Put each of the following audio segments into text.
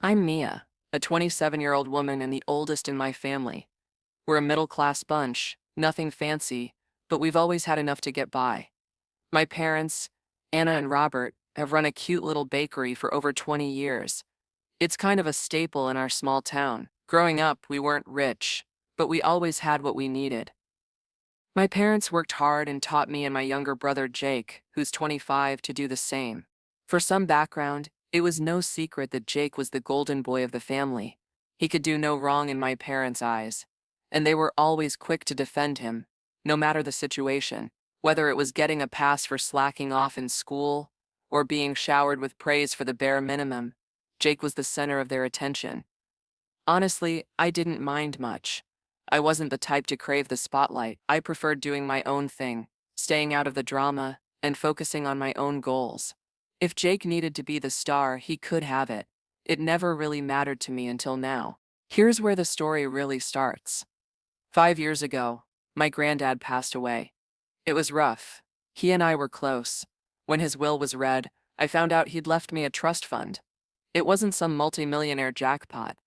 I'm Mia, a 27-year-old woman and the oldest in my family. We're a middle-class bunch, nothing fancy, but we've always had enough to get by. My parents, Anna and Robert, have run a cute little bakery for over 20 years. It's kind of a staple in our small town. Growing up, we weren't rich, but we always had what we needed. My parents worked hard and taught me and my younger brother Jake, who's 25, to do the same. For some background, it was no secret that Jake was the golden boy of the family. He could do no wrong in my parents' eyes, and they were always quick to defend him, no matter the situation, whether it was getting a pass for slacking off in school or being showered with praise for the bare minimum. Jake was the center of their attention. Honestly, I didn't mind much. I wasn't the type to crave the spotlight. I preferred doing my own thing, staying out of the drama, and focusing on my own goals. If Jake needed to be the star, he could have it. It never really mattered to me until now. Here's where the story really starts. 5 years ago, my granddad passed away. It was rough. He and I were close. When his will was read, I found out he'd left me a trust fund. It wasn't some multimillionaire jackpot,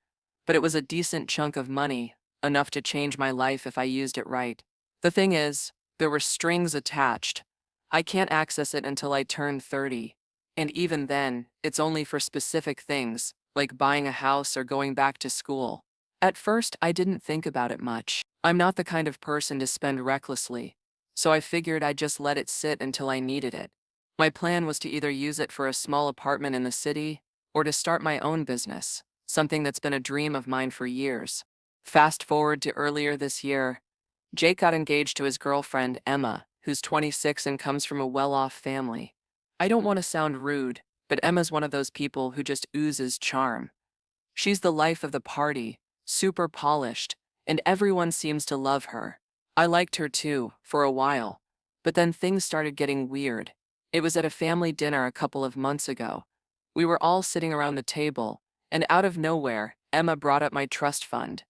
but it was a decent chunk of money, enough to change my life if I used it right. The thing is, there were strings attached. I can't access it until I turn 30. And even then, it's only for specific things, like buying a house or going back to school. At first, I didn't think about it much. I'm not the kind of person to spend recklessly, so I figured I'd just let it sit until I needed it. My plan was to either use it for a small apartment in the city or to start my own business, something that's been a dream of mine for years. Fast forward to earlier this year, Jake got engaged to his girlfriend, Emma, who's 26 and comes from a well-off family. I don't want to sound rude, but Emma's one of those people who just oozes charm. She's the life of the party, super polished, and everyone seems to love her. I liked her too, for a while, but then things started getting weird. It was at a family dinner a couple of months ago. We were all sitting around the table, and out of nowhere, Emma brought up my trust fund.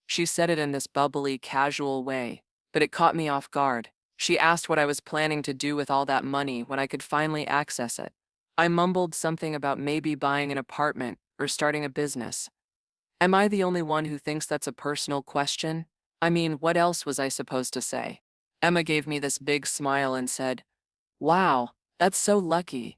She said it in this bubbly, casual way, but it caught me off guard. She asked what I was planning to do with all that money when I could finally access it. I mumbled something about maybe buying an apartment or starting a business. Am I the only one who thinks that's a personal question? I mean, what else was I supposed to say? Emma gave me this big smile and said, "Wow, that's so lucky.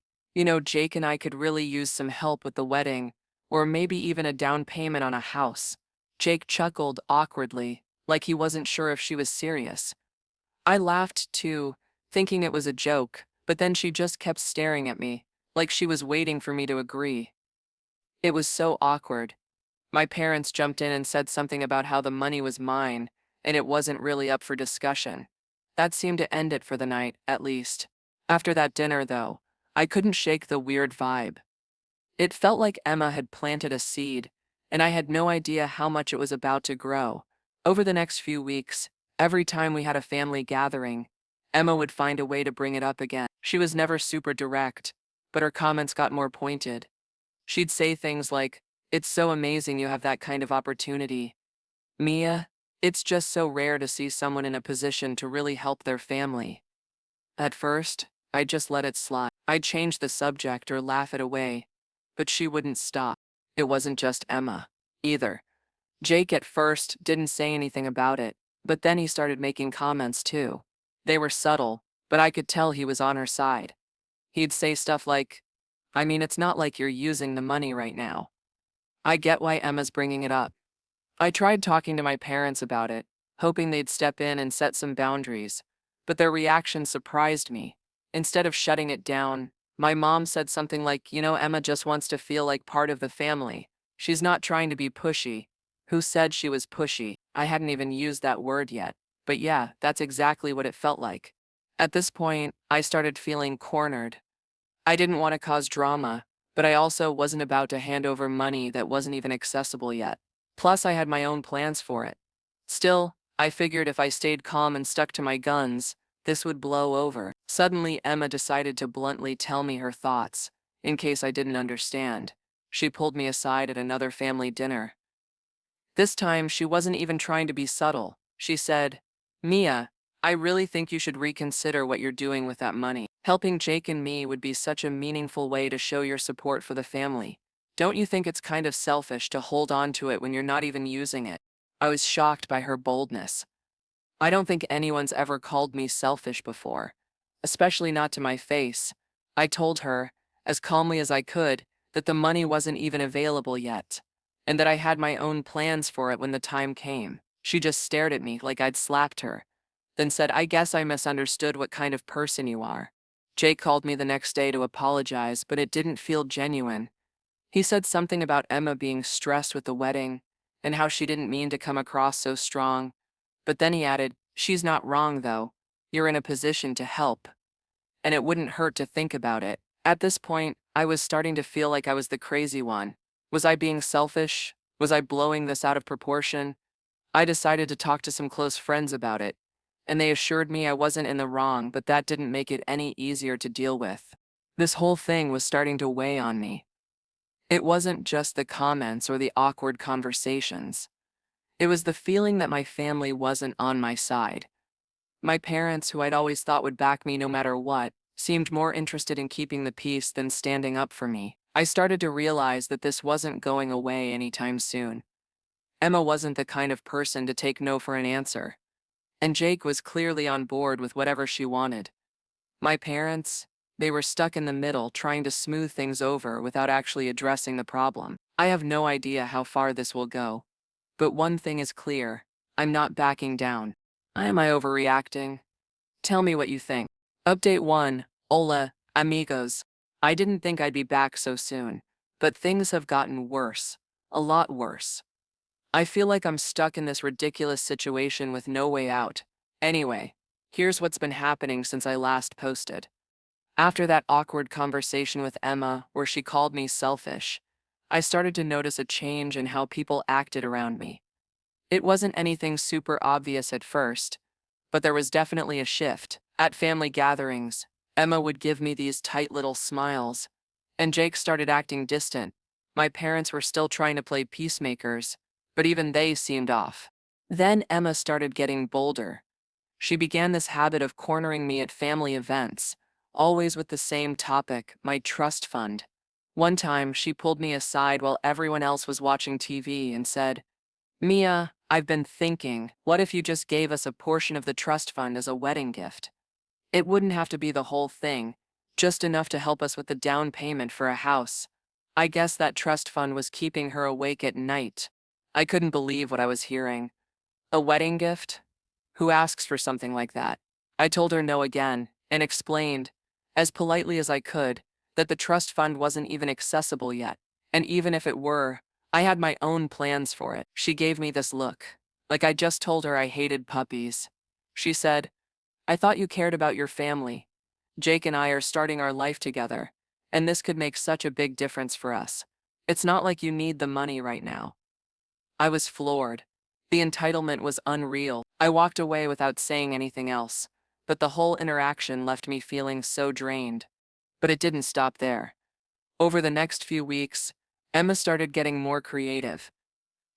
Jake and I could really use some help with the wedding, or maybe even a down payment on a house." Jake chuckled awkwardly, like he wasn't sure if she was serious. I laughed too, thinking it was a joke, but then she just kept staring at me, like she was waiting for me to agree. It was so awkward. My parents jumped in and said something about how the money was mine, and it wasn't really up for discussion. That seemed to end it for the night, at least. After that dinner, though, I couldn't shake the weird vibe. It felt like Emma had planted a seed, and I had no idea how much it was about to grow. Over the next few weeks, every time we had a family gathering, Emma would find a way to bring it up again. She was never super direct, but her comments got more pointed. She'd say things like, "It's so amazing you have that kind of opportunity. Mia, it's just so rare to see someone in a position to really help their family." At first, I just let it slide. I'd change the subject or laugh it away, but she wouldn't stop. It wasn't just Emma, either. Jake at first didn't say anything about it, but then he started making comments too. They were subtle, but I could tell he was on her side. He'd say stuff like, "I mean, it's not like you're using the money right now. I get why Emma's bringing it up." I tried talking to my parents about it, hoping they'd step in and set some boundaries, but their reaction surprised me. Instead of shutting it down, my mom said something like, "Emma just wants to feel like part of the family. She's not trying to be pushy." Who said she was pushy? I hadn't even used that word yet. But yeah, that's exactly what it felt like. At this point, I started feeling cornered. I didn't want to cause drama, but I also wasn't about to hand over money that wasn't even accessible yet. Plus, I had my own plans for it. Still, I figured if I stayed calm and stuck to my guns, this would blow over. Suddenly, Emma decided to bluntly tell me her thoughts, in case I didn't understand. She pulled me aside at another family dinner. This time, she wasn't even trying to be subtle. She said, "Mia, I really think you should reconsider what you're doing with that money. Helping Jake and me would be such a meaningful way to show your support for the family. Don't you think it's kind of selfish to hold on to it when you're not even using it? I was shocked by her boldness. I don't think anyone's ever called me selfish before, especially not to my face. I told her, as calmly as I could, that the money wasn't even available yet, and that I had my own plans for it when the time came. She just stared at me like I'd slapped her, then said, "I guess I misunderstood what kind of person you are." Jake called me the next day to apologize, but it didn't feel genuine. He said something about Emma being stressed with the wedding and how she didn't mean to come across so strong. But then he added, "She's not wrong, though. You're in a position to help, and it wouldn't hurt to think about it." At this point, I was starting to feel like I was the crazy one. Was I being selfish? Was I blowing this out of proportion? I decided to talk to some close friends about it, and they assured me I wasn't in the wrong, but that didn't make it any easier to deal with. This whole thing was starting to weigh on me. It wasn't just the comments or the awkward conversations. It was the feeling that my family wasn't on my side. My parents, who I'd always thought would back me no matter what, seemed more interested in keeping the peace than standing up for me. I started to realize that this wasn't going away anytime soon. Emma wasn't the kind of person to take no for an answer, and Jake was clearly on board with whatever she wanted. My parents, they were stuck in the middle trying to smooth things over without actually addressing the problem. I have no idea how far this will go, but one thing is clear: I'm not backing down. Am I overreacting? Tell me what you think. Update 1. Hola, amigos. I didn't think I'd be back so soon, but things have gotten worse. A lot worse. I feel like I'm stuck in this ridiculous situation with no way out. Anyway, here's what's been happening since I last posted. After that awkward conversation with Emma where she called me selfish, I started to notice a change in how people acted around me. It wasn't anything super obvious at first, but there was definitely a shift. At family gatherings, Emma would give me these tight little smiles, and Jake started acting distant. My parents were still trying to play peacemakers, but even they seemed off. Then Emma started getting bolder. She began this habit of cornering me at family events, always with the same topic: my trust fund. One time, she pulled me aside while everyone else was watching TV and said, "Mia, I've been thinking, what if you just gave us a portion of the trust fund as a wedding gift? It wouldn't have to be the whole thing, just enough to help us with the down payment for a house." I guess that trust fund was keeping her awake at night. I couldn't believe what I was hearing. A wedding gift? Who asks for something like that? I told her no again and explained, as politely as I could, that the trust fund wasn't even accessible yet. And even if it were, I had my own plans for it. She gave me this look, like I just told her I hated puppies. She said, "I thought you cared about your family. Jake and I are starting our life together, and this could make such a big difference for us. It's not like you need the money right now." I was floored. The entitlement was unreal. I walked away without saying anything else, but the whole interaction left me feeling so drained. But it didn't stop there. Over the next few weeks, Emma started getting more creative.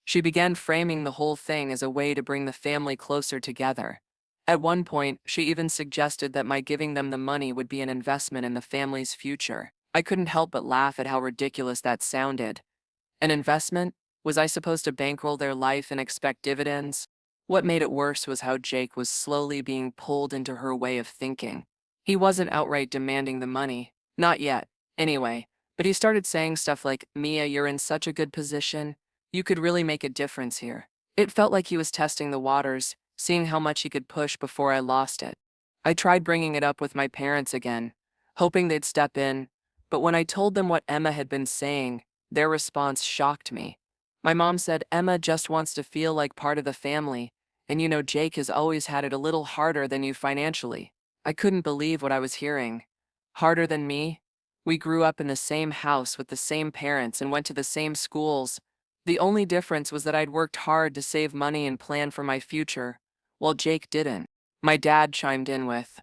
She began framing the whole thing as a way to bring the family closer together. At one point, she even suggested that my giving them the money would be an investment in the family's future. I couldn't help but laugh at how ridiculous that sounded. An investment? Was I supposed to bankroll their life and expect dividends? What made it worse was how Jake was slowly being pulled into her way of thinking. He wasn't outright demanding the money. Not yet, anyway. But he started saying stuff like, "Mia, you're in such a good position. You could really make a difference here." It felt like he was testing the waters, seeing how much he could push before I lost it. I tried bringing it up with my parents again, hoping they'd step in, but when I told them what Emma had been saying, their response shocked me. My mom said Emma just wants to feel like part of the family, and Jake has always had it a little harder than you financially. I couldn't believe what I was hearing. Harder than me? We grew up in the same house with the same parents and went to the same schools. The only difference was that I'd worked hard to save money and plan for my future, while Jake didn't. My dad chimed in with,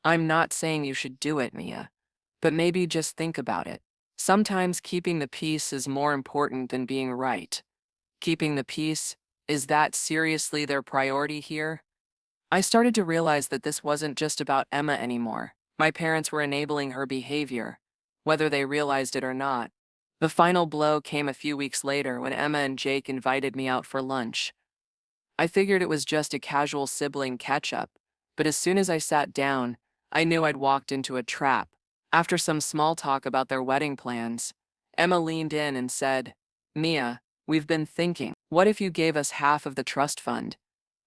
"I'm not saying you should do it, Mia, but maybe just think about it. Sometimes keeping the peace is more important than being right." Keeping the peace, is that seriously their priority here? I started to realize that this wasn't just about Emma anymore. My parents were enabling her behavior, whether they realized it or not. The final blow came a few weeks later when Emma and Jake invited me out for lunch. I figured it was just a casual sibling catch-up, but as soon as I sat down, I knew I'd walked into a trap. After some small talk about their wedding plans, Emma leaned in and said, "Mia, we've been thinking, what if you gave us half of the trust fund?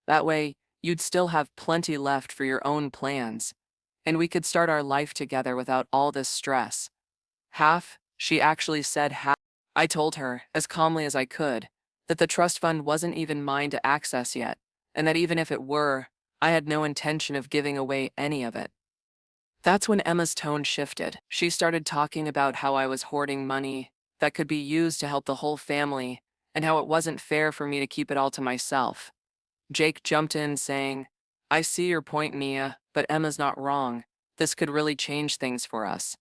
That way, you'd still have plenty left for your own plans, and we could start our life together without all this stress." Half? She actually said half. I told her, as calmly as I could, that the trust fund wasn't even mine to access yet, and that even if it were, I had no intention of giving away any of it. That's when Emma's tone shifted. She started talking about how I was hoarding money that could be used to help the whole family, and how it wasn't fair for me to keep it all to myself. Jake jumped in, saying, "I see your point, Mia, but Emma's not wrong. This could really change things for us.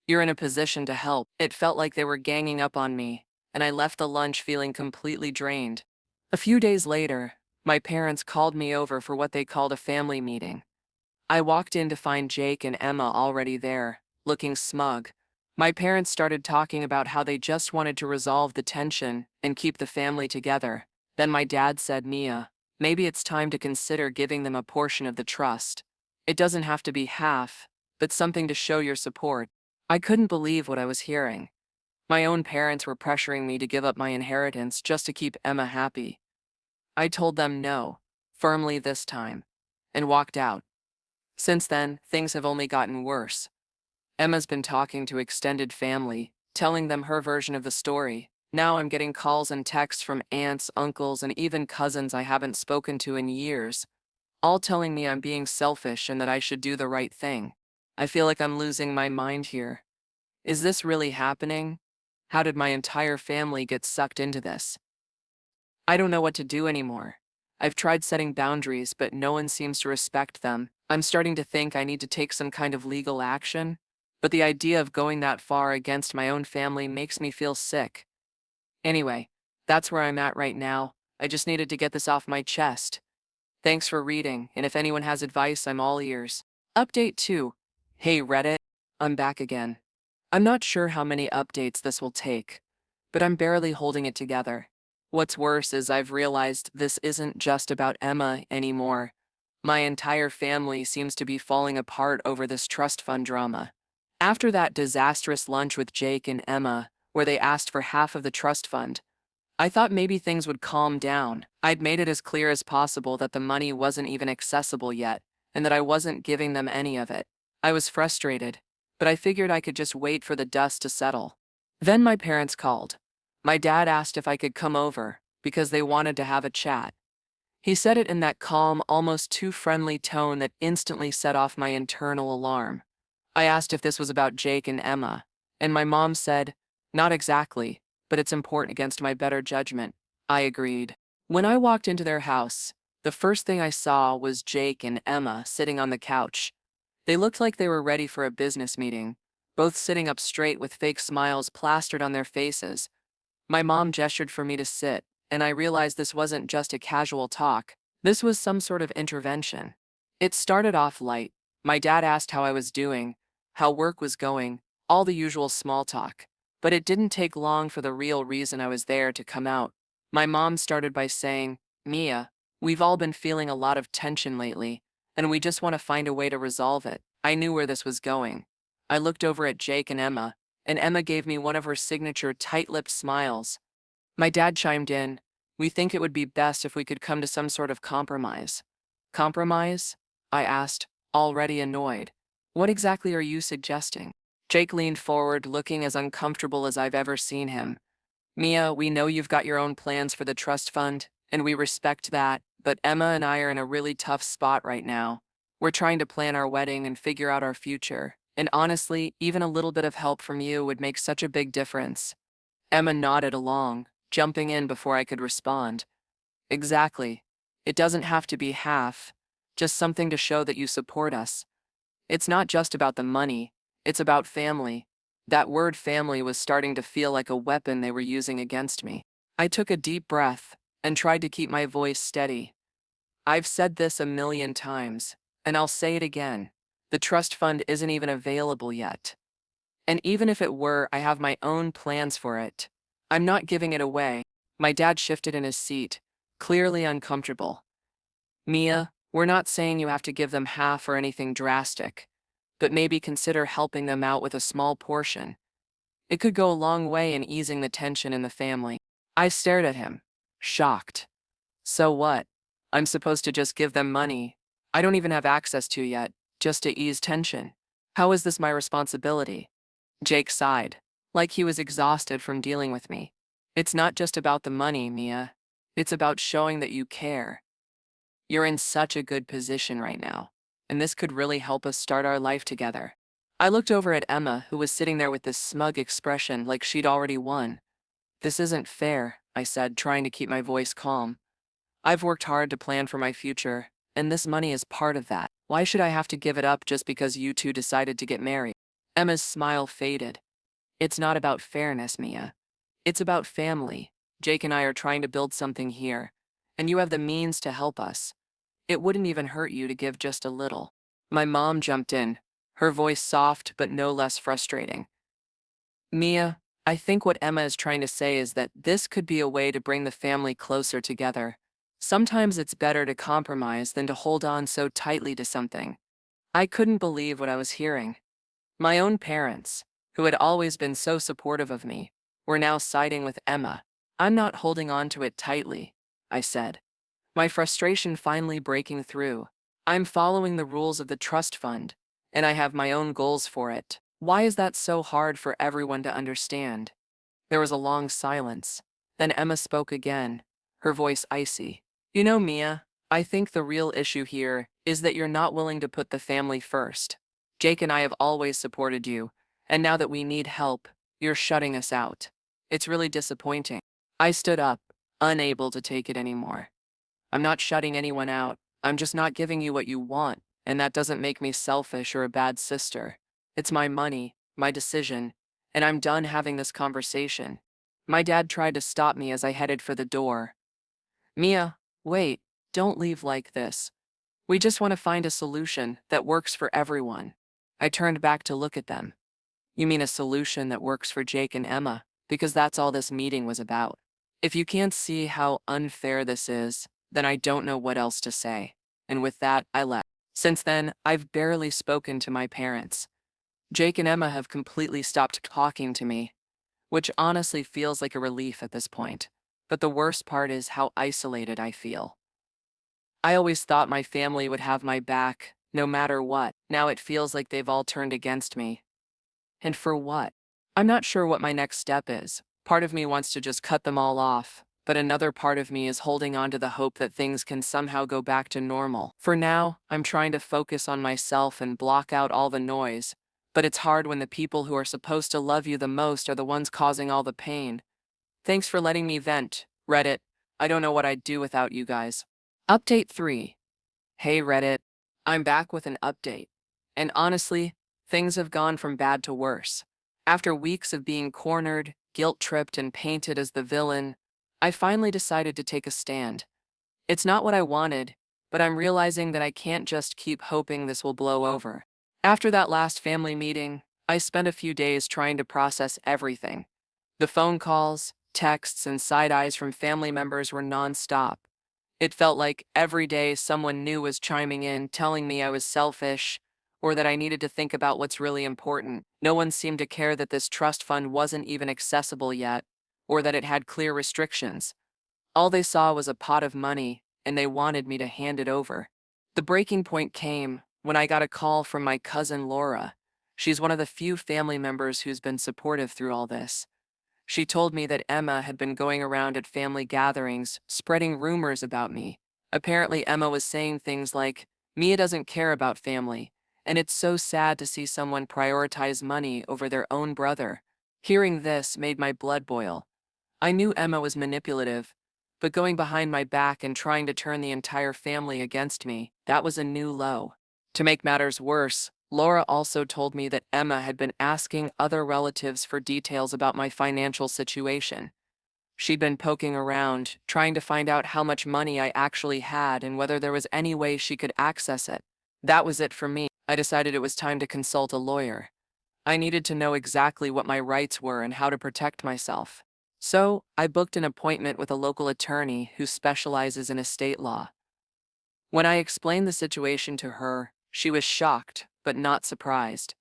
You're in a position to help." It felt like they were ganging up on me, and I left the lunch feeling completely drained. A few days later, my parents called me over for what they called a family meeting. I walked in to find Jake and Emma already there, looking smug. My parents started talking about how they just wanted to resolve the tension and keep the family together. Then my dad said, "Mia, maybe it's time to consider giving them a portion of the trust. It doesn't have to be half, but something to show your support." I couldn't believe what I was hearing. My own parents were pressuring me to give up my inheritance just to keep Emma happy. I told them no, firmly this time, and walked out. Since then, things have only gotten worse. Emma's been talking to extended family, telling them her version of the story. Now I'm getting calls and texts from aunts, uncles, and even cousins I haven't spoken to in years, all telling me I'm being selfish and that I should do the right thing. I feel like I'm losing my mind here. Is this really happening? How did my entire family get sucked into this? I don't know what to do anymore. I've tried setting boundaries, but no one seems to respect them. I'm starting to think I need to take some kind of legal action, but the idea of going that far against my own family makes me feel sick. Anyway, that's where I'm at right now. I just needed to get this off my chest. Thanks for reading, and if anyone has advice, I'm all ears. Update 2. Hey Reddit, I'm back again. I'm not sure how many updates this will take, but I'm barely holding it together. What's worse is I've realized this isn't just about Emma anymore. My entire family seems to be falling apart over this trust fund drama. After that disastrous lunch with Jake and Emma, where they asked for half of the trust fund, I thought maybe things would calm down. I'd made it as clear as possible that the money wasn't even accessible yet, and that I wasn't giving them any of it. I was frustrated, but I figured I could just wait for the dust to settle. Then my parents called. My dad asked if I could come over, because they wanted to have a chat. He said it in that calm, almost too friendly tone that instantly set off my internal alarm. I asked if this was about Jake and Emma, and my mom said, "Not exactly, but it's important against my better judgment." I agreed. When I walked into their house, the first thing I saw was Jake and Emma sitting on the couch. They looked like they were ready for a business meeting, both sitting up straight with fake smiles plastered on their faces. My mom gestured for me to sit, and I realized this wasn't just a casual talk. This was some sort of intervention. It started off light. My dad asked how I was doing, how work was going, all the usual small talk. But it didn't take long for the real reason I was there to come out. My mom started by saying, "Mia, we've all been feeling a lot of tension lately, and we just want to find a way to resolve it." I knew where this was going. I looked over at Jake and Emma gave me one of her signature tight-lipped smiles. My dad chimed in, "We think it would be best if we could come to some sort of compromise." "Compromise?" I asked, already annoyed. "What exactly are you suggesting?" Jake leaned forward, looking as uncomfortable as I've ever seen him. "Mia, we know you've got your own plans for the trust fund, and we respect that, but Emma and I are in a really tough spot right now. We're trying to plan our wedding and figure out our future, and honestly, even a little bit of help from you would make such a big difference." Emma nodded along, jumping in before I could respond. "Exactly. It doesn't have to be half, just something to show that you support us. It's not just about the money, it's about family." That word family was starting to feel like a weapon they were using against me. I took a deep breath and tried to keep my voice steady. "I've said this a million times, and I'll say it again. The trust fund isn't even available yet. And even if it were, I have my own plans for it. I'm not giving it away. My dad shifted in his seat, clearly uncomfortable. Mia, we're not saying you have to give them half or anything drastic, but maybe consider helping them out with a small portion. It could go a long way in easing the tension in the family. I stared at him, shocked. So what? I'm supposed to just give them money I don't even have access to yet, just to ease tension. How is this my responsibility? Jake sighed, like he was exhausted from dealing with me. It's not just about the money, Mia. It's about showing that you care. You're in such a good position right now, and this could really help us start our life together. I looked over at Emma, who was sitting there with this smug expression like she'd already won. This isn't fair, I said, trying to keep my voice calm. I've worked hard to plan for my future, and this money is part of that. Why should I have to give it up just because you two decided to get married? Emma's smile faded. It's not about fairness, Mia. It's about family. Jake and I are trying to build something here, and you have the means to help us. It wouldn't even hurt you to give just a little. My mom jumped in, her voice soft but no less frustrating. Mia, I think what Emma is trying to say is that this could be a way to bring the family closer together. Sometimes it's better to compromise than to hold on so tightly to something. I couldn't believe what I was hearing. My own parents, who had always been so supportive of me, were now siding with Emma. I'm not holding on to it tightly, I said, my frustration finally breaking through. I'm following the rules of the trust fund, and I have my own goals for it. Why is that so hard for everyone to understand? There was a long silence. Then Emma spoke again, her voice icy. You know, Mia, I think the real issue here is that you're not willing to put the family first. Jake and I have always supported you, and now that we need help, you're shutting us out. It's really disappointing. I stood up, unable to take it anymore. I'm not shutting anyone out. I'm just not giving you what you want, and that doesn't make me selfish or a bad sister. It's my money, my decision, and I'm done having this conversation. My dad tried to stop me as I headed for the door. Mia, wait, don't leave like this. We just want to find a solution that works for everyone. I turned back to look at them. You mean a solution that works for Jake and Emma, because that's all this meeting was about. If you can't see how unfair this is, then I don't know what else to say. And with that, I left. Since then, I've barely spoken to my parents. Jake and Emma have completely stopped talking to me, which honestly feels like a relief at this point. But the worst part is how isolated I feel. I always thought my family would have my back, no matter what. Now it feels like they've all turned against me. And for what? I'm not sure what my next step is. Part of me wants to just cut them all off, but another part of me is holding on to the hope that things can somehow go back to normal. For now, I'm trying to focus on myself and block out all the noise, but it's hard when the people who are supposed to love you the most are the ones causing all the pain. Thanks for letting me vent, Reddit. I don't know what I'd do without you guys. Update 3. Hey Reddit, I'm back with an update. And honestly, things have gone from bad to worse. After weeks of being cornered, guilt-tripped, and painted as the villain, I finally decided to take a stand. It's not what I wanted, but I'm realizing that I can't just keep hoping this will blow over. After that last family meeting, I spent a few days trying to process everything. The phone calls, texts, and side eyes from family members were nonstop. It felt like every day someone new was chiming in, telling me I was selfish, or that I needed to think about what's really important. No one seemed to care that this trust fund wasn't even accessible yet, or that it had clear restrictions. All they saw was a pot of money, and they wanted me to hand it over. The breaking point came when I got a call from my cousin Laura. She's one of the few family members who's been supportive through all this. She told me that Emma had been going around at family gatherings, spreading rumors about me. Apparently, Emma was saying things like, Mia doesn't care about family, and it's so sad to see someone prioritize money over their own brother. Hearing this made my blood boil. I knew Emma was manipulative, but going behind my back and trying to turn the entire family against me, that was a new low. To make matters worse, Laura also told me that Emma had been asking other relatives for details about my financial situation. She'd been poking around, trying to find out how much money I actually had and whether there was any way she could access it. That was it for me. I decided it was time to consult a lawyer. I needed to know exactly what my rights were and how to protect myself. So, I booked an appointment with a local attorney who specializes in estate law. When I explained the situation to her, she was shocked, but not surprised.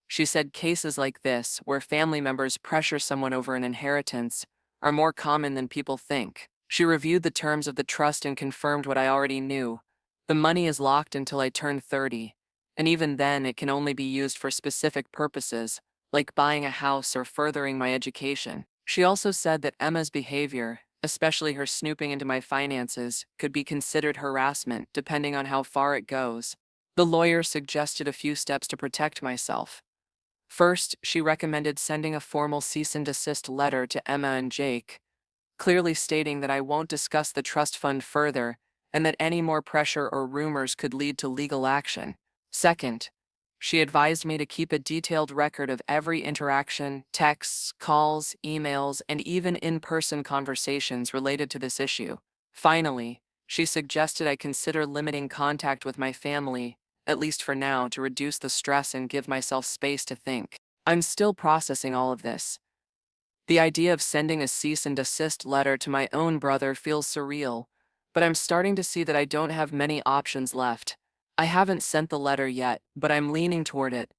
She said cases like this, where family members pressure someone over an inheritance, are more common than people think. She reviewed the terms of the trust and confirmed what I already knew. The money is locked until I turn 30, and even then it can only be used for specific purposes, like buying a house or furthering my education. She also said that Emma's behavior, especially her snooping into my finances, could be considered harassment depending on how far it goes. The lawyer suggested a few steps to protect myself. First, she recommended sending a formal cease and desist letter to Emma and Jake, clearly stating that I won't discuss the trust fund further and that any more pressure or rumors could lead to legal action. Second, she advised me to keep a detailed record of every interaction, texts, calls, emails, and even in-person conversations related to this issue. Finally, she suggested I consider limiting contact with my family, at least for now, to reduce the stress and give myself space to think. I'm still processing all of this. The idea of sending a cease and desist letter to my own brother feels surreal, but I'm starting to see that I don't have many options left. I haven't sent the letter yet, but I'm leaning toward it.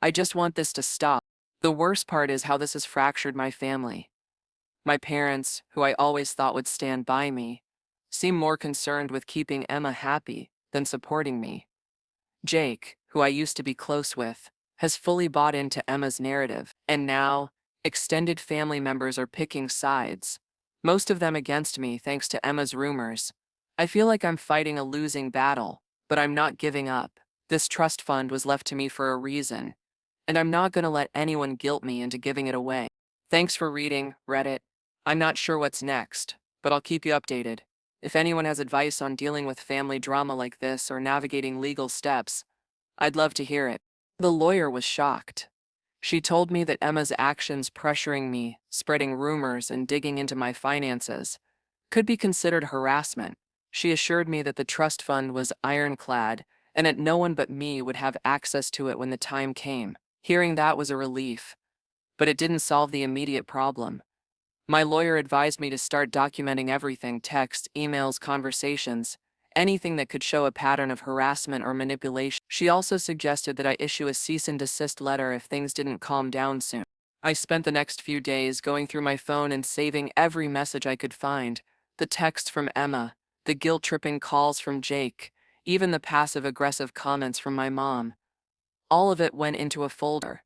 I just want this to stop. The worst part is how this has fractured my family. My parents, who I always thought would stand by me, seem more concerned with keeping Emma happy than supporting me. Jake, who I used to be close with, has fully bought into Emma's narrative, and now, extended family members are picking sides, most of them against me thanks to Emma's rumors. I feel like I'm fighting a losing battle, but I'm not giving up. This trust fund was left to me for a reason, and I'm not going to let anyone guilt me into giving it away. Thanks for reading, Reddit. I'm not sure what's next, but I'll keep you updated. If anyone has advice on dealing with family drama like this or navigating legal steps, I'd love to hear it. The lawyer was shocked. She told me that Emma's actions pressuring me, spreading rumors, and digging into my finances could be considered harassment. She assured me that the trust fund was ironclad and that no one but me would have access to it when the time came. Hearing that was a relief, but it didn't solve the immediate problem. My lawyer advised me to start documenting everything: text, emails, conversations, anything that could show a pattern of harassment or manipulation. She also suggested that I issue a cease and desist letter if things didn't calm down soon. I spent the next few days going through my phone and saving every message I could find: the text from Emma, the guilt-tripping calls from Jake, even the passive-aggressive comments from my mom. All of it went into a folder.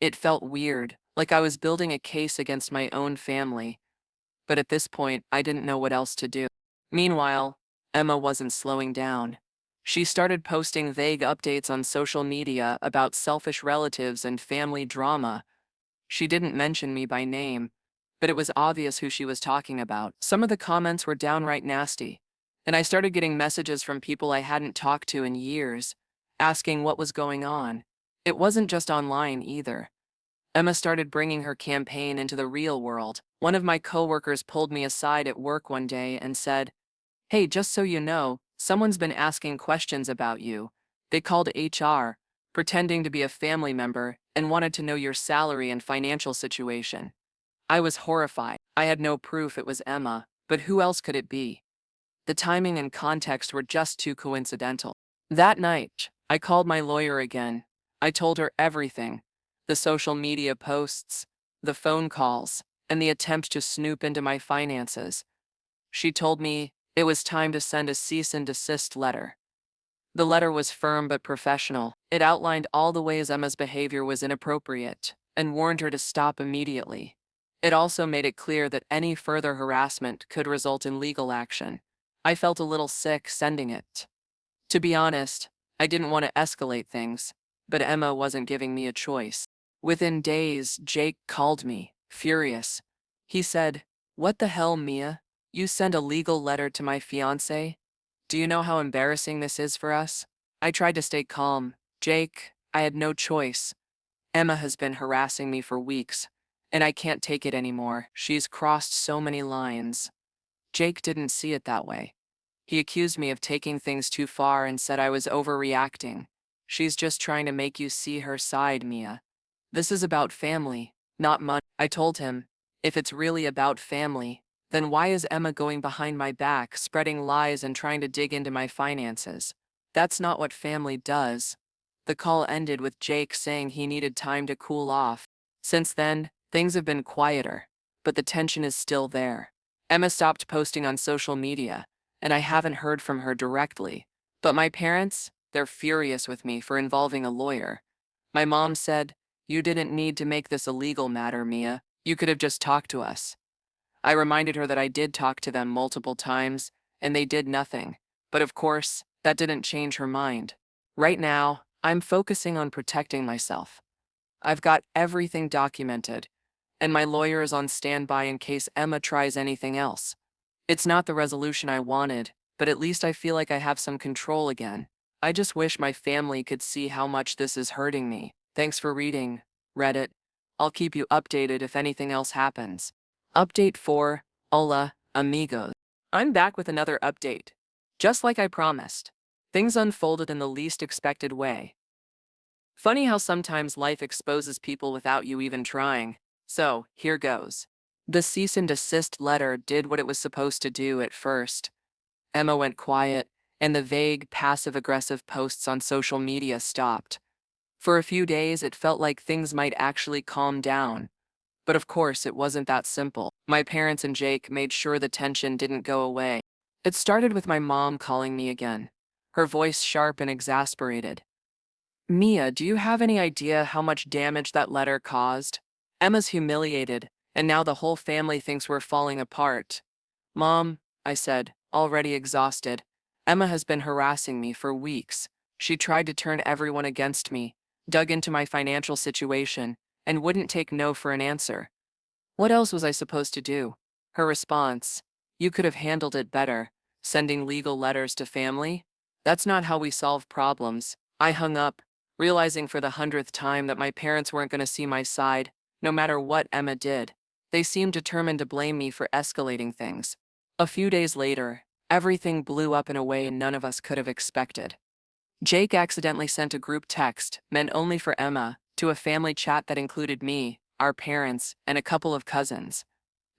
It felt weird, like I was building a case against my own family, but at this point, I didn't know what else to do. Meanwhile, Emma wasn't slowing down. She started posting vague updates on social media about selfish relatives and family drama. She didn't mention me by name, but it was obvious who she was talking about. Some of the comments were downright nasty, and I started getting messages from people I hadn't talked to in years, asking what was going on. It wasn't just online either. Emma started bringing her campaign into the real world. One of my coworkers pulled me aside at work one day and said, "Hey, just so you know, someone's been asking questions about you. They called HR, pretending to be a family member, and wanted to know your salary and financial situation." I was horrified. I had no proof it was Emma, but who else could it be? The timing and context were just too coincidental. That night, I called my lawyer again. I told her everything: the social media posts, the phone calls, and the attempt to snoop into my finances. She told me it was time to send a cease and desist letter. The letter was firm but professional. It outlined all the ways Emma's behavior was inappropriate and warned her to stop immediately. It also made it clear that any further harassment could result in legal action. I felt a little sick sending it. To be honest, I didn't want to escalate things, but Emma wasn't giving me a choice. Within days, Jake called me, furious. He said, "What the hell, Mia? You send a legal letter to my fiancé? Do you know how embarrassing this is for us?" I tried to stay calm. "Jake, I had no choice. Emma has been harassing me for weeks, and I can't take it anymore. She's crossed so many lines." Jake didn't see it that way. He accused me of taking things too far and said I was overreacting. "She's just trying to make you see her side, Mia." This is about family, not money. I told him, if it's really about family, then why is Emma going behind my back, spreading lies and trying to dig into my finances? That's not what family does. The call ended with Jake saying he needed time to cool off. Since then, things have been quieter, but the tension is still there. Emma stopped posting on social media, and I haven't heard from her directly. But my parents, they're furious with me for involving a lawyer. My mom said, "You didn't need to make this a legal matter, Mia. You could have just talked to us." I reminded her that I did talk to them multiple times, and they did nothing. But of course, that didn't change her mind. Right now, I'm focusing on protecting myself. I've got everything documented, and my lawyer is on standby in case Emma tries anything else. It's not the resolution I wanted, but at least I feel like I have some control again. I just wish my family could see how much this is hurting me. Thanks for reading, Reddit. I'll keep you updated if anything else happens. Update 4, Hola, amigos. I'm back with another update. Just like I promised. Things unfolded in the least expected way. Funny how sometimes life exposes people without you even trying. So, here goes. The cease and desist letter did what it was supposed to do at first. Emma went quiet, and the vague, passive-aggressive posts on social media stopped. For a few days, it felt like things might actually calm down. But of course, it wasn't that simple. My parents and Jake made sure the tension didn't go away. It started with my mom calling me again, her voice sharp and exasperated. "Mia, do you have any idea how much damage that letter caused? Emma's humiliated, and now the whole family thinks we're falling apart." "Mom," I said, already exhausted, "Emma has been harassing me for weeks. She tried to turn everyone against me, dug into my financial situation, and wouldn't take no for an answer." What else was I supposed to do? Her response: "You could have handled it better, sending legal letters to family? That's not how we solve problems." I hung up, realizing for the 100th time that my parents weren't going to see my side, no matter what Emma did. They seemed determined to blame me for escalating things. A few days later, everything blew up in a way none of us could have expected. Jake accidentally sent a group text, meant only for Emma, to a family chat that included me, our parents, and a couple of cousins.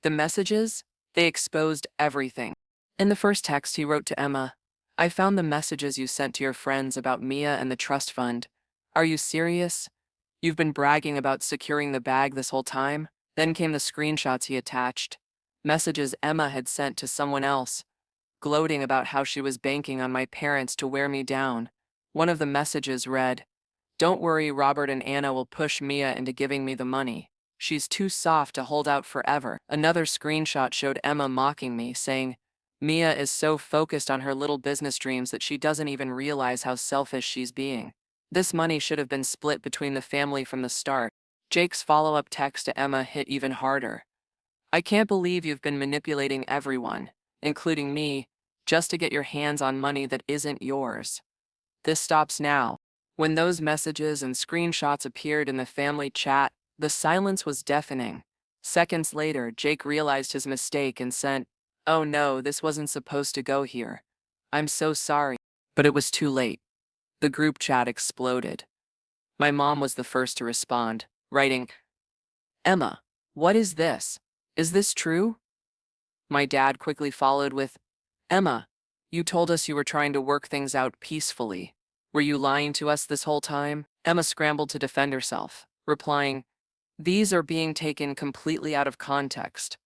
The messages? They exposed everything. In the first text, he wrote to Emma, "I found the messages you sent to your friends about Mia and the trust fund. Are you serious? You've been bragging about securing the bag this whole time?" Then came the screenshots he attached. Messages Emma had sent to someone else, gloating about how she was banking on my parents to wear me down. One of the messages read, "Don't worry, Robert and Anna will push Mia into giving me the money. She's too soft to hold out forever." Another screenshot showed Emma mocking me, saying, "Mia is so focused on her little business dreams that she doesn't even realize how selfish she's being. This money should have been split between the family from the start." Jake's follow-up text to Emma hit even harder. "I can't believe you've been manipulating everyone, including me, just to get your hands on money that isn't yours. This stops now." When those messages and screenshots appeared in the family chat, the silence was deafening. Seconds later, Jake realized his mistake and sent, "Oh no, this wasn't supposed to go here. I'm so sorry." But it was too late. The group chat exploded. My mom was the first to respond, writing, "Emma, what is this? Is this true?" My dad quickly followed with, "Emma, you told us you were trying to work things out peacefully. Were you lying to us this whole time?" Emma scrambled to defend herself, replying, "These are being taken completely out of context.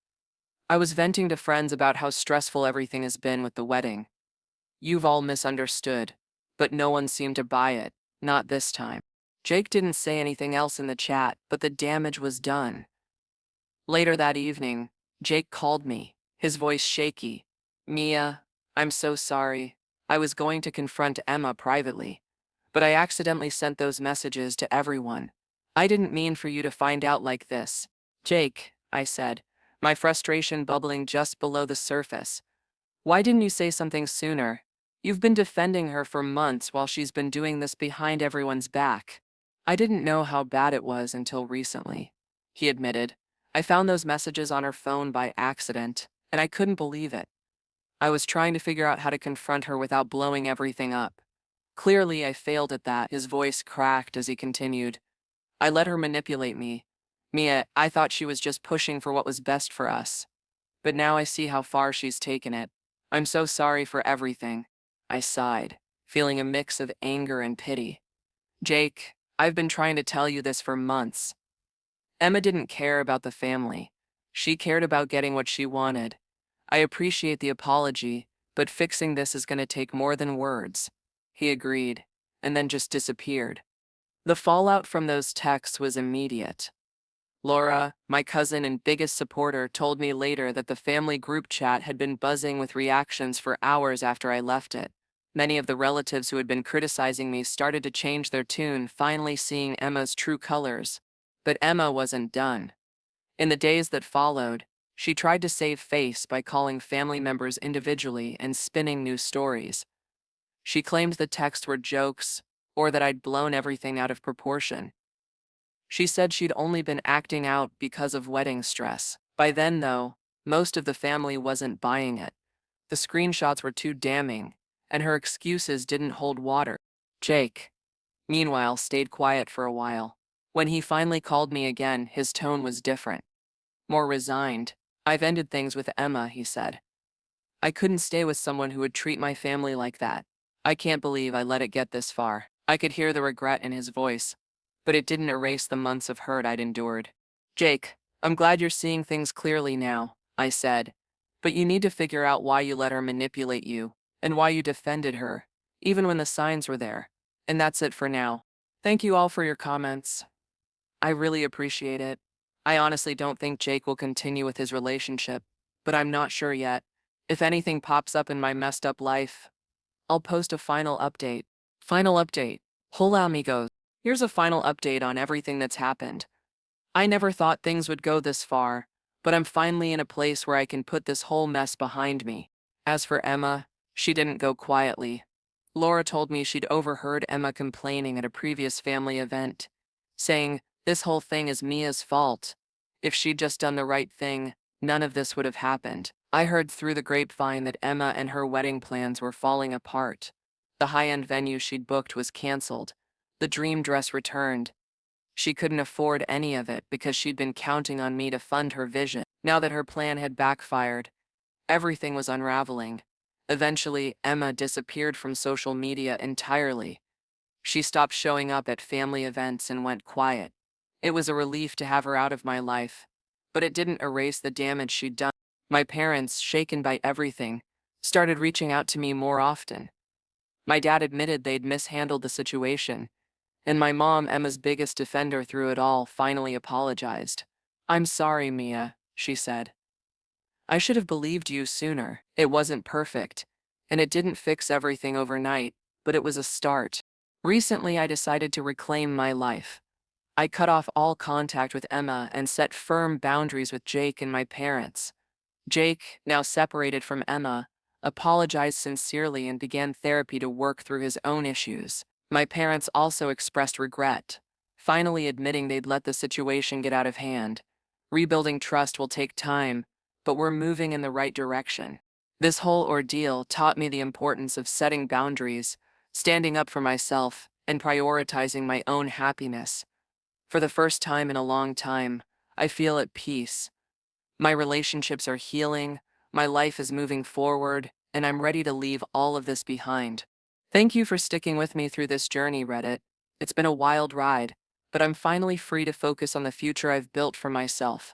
I was venting to friends about how stressful everything has been with the wedding. You've all misunderstood, but no one seemed to buy it, not this time." Jake didn't say anything else in the chat, but the damage was done. Later that evening, Jake called me, his voice shaky. "Mia, I'm so sorry. I was going to confront Emma privately, but I accidentally sent those messages to everyone. I didn't mean for you to find out like this." "Jake," I said, my frustration bubbling just below the surface, "why didn't you say something sooner? You've been defending her for months while she's been doing this behind everyone's back." "I didn't know how bad it was until recently," he admitted. "I found those messages on her phone by accident, and I couldn't believe it. I was trying to figure out how to confront her without blowing everything up. Clearly, I failed at that." His voice cracked as he continued, I let her manipulate me. Mia, I thought she was just pushing for what was best for us. But now I see how far she's taken it. I'm so sorry for everything. I sighed, feeling a mix of anger and pity. Jake, I've been trying to tell you this for months. Emma didn't care about the family. She cared about getting what she wanted. I appreciate the apology, but fixing this is going to take more than words. He agreed, and then just disappeared. The fallout from those texts was immediate. Laura, my cousin and biggest supporter, told me later that the family group chat had been buzzing with reactions for hours after I left it. Many of the relatives who had been criticizing me started to change their tune, finally seeing Emma's true colors. But Emma wasn't done. In the days that followed, she tried to save face by calling family members individually and spinning new stories. She claimed the texts were jokes, or that I'd blown everything out of proportion. She said she'd only been acting out because of wedding stress. By then, though, most of the family wasn't buying it. The screenshots were too damning, and her excuses didn't hold water. Jake, meanwhile, stayed quiet for a while. When he finally called me again, his tone was different. More resigned. I've ended things with Emma, he said. I couldn't stay with someone who would treat my family like that. I can't believe I let it get this far. I could hear the regret in his voice, but it didn't erase the months of hurt I'd endured. Jake, I'm glad you're seeing things clearly now, I said, but you need to figure out why you let her manipulate you, and why you defended her, even when the signs were there. And that's it for now. Thank you all for your comments. I really appreciate it. I honestly don't think Jake will continue with his relationship, but I'm not sure yet. If anything pops up in my messed up life, I'll post a final update. Final update. Hola amigos. Here's a final update on everything that's happened. I never thought things would go this far, but I'm finally in a place where I can put this whole mess behind me. As for Emma, she didn't go quietly. Laura told me she'd overheard Emma complaining at a previous family event, saying, "This whole thing is Mia's fault. If she'd just done the right thing, none of this would have happened." I heard through the grapevine that Emma and her wedding plans were falling apart. The high-end venue she'd booked was canceled. The dream dress returned. She couldn't afford any of it because she'd been counting on me to fund her vision. Now that her plan had backfired, everything was unraveling. Eventually, Emma disappeared from social media entirely. She stopped showing up at family events and went quiet. It was a relief to have her out of my life, but it didn't erase the damage she'd done. My parents, shaken by everything, started reaching out to me more often. My dad admitted they'd mishandled the situation, and my mom, Emma's biggest defender through it all, finally apologized. "I'm sorry, Mia," she said. "I should have believed you sooner. It wasn't perfect, and it didn't fix everything overnight, but it was a start." Recently, I decided to reclaim my life. I cut off all contact with Emma and set firm boundaries with Jake and my parents. Jake, now separated from Emma, apologized sincerely and began therapy to work through his own issues. My parents also expressed regret, finally admitting they'd let the situation get out of hand. Rebuilding trust will take time, but we're moving in the right direction. This whole ordeal taught me the importance of setting boundaries, standing up for myself, and prioritizing my own happiness. For the first time in a long time, I feel at peace. My relationships are healing, my life is moving forward, and I'm ready to leave all of this behind. Thank you for sticking with me through this journey, Reddit. It's been a wild ride, but I'm finally free to focus on the future I've built for myself.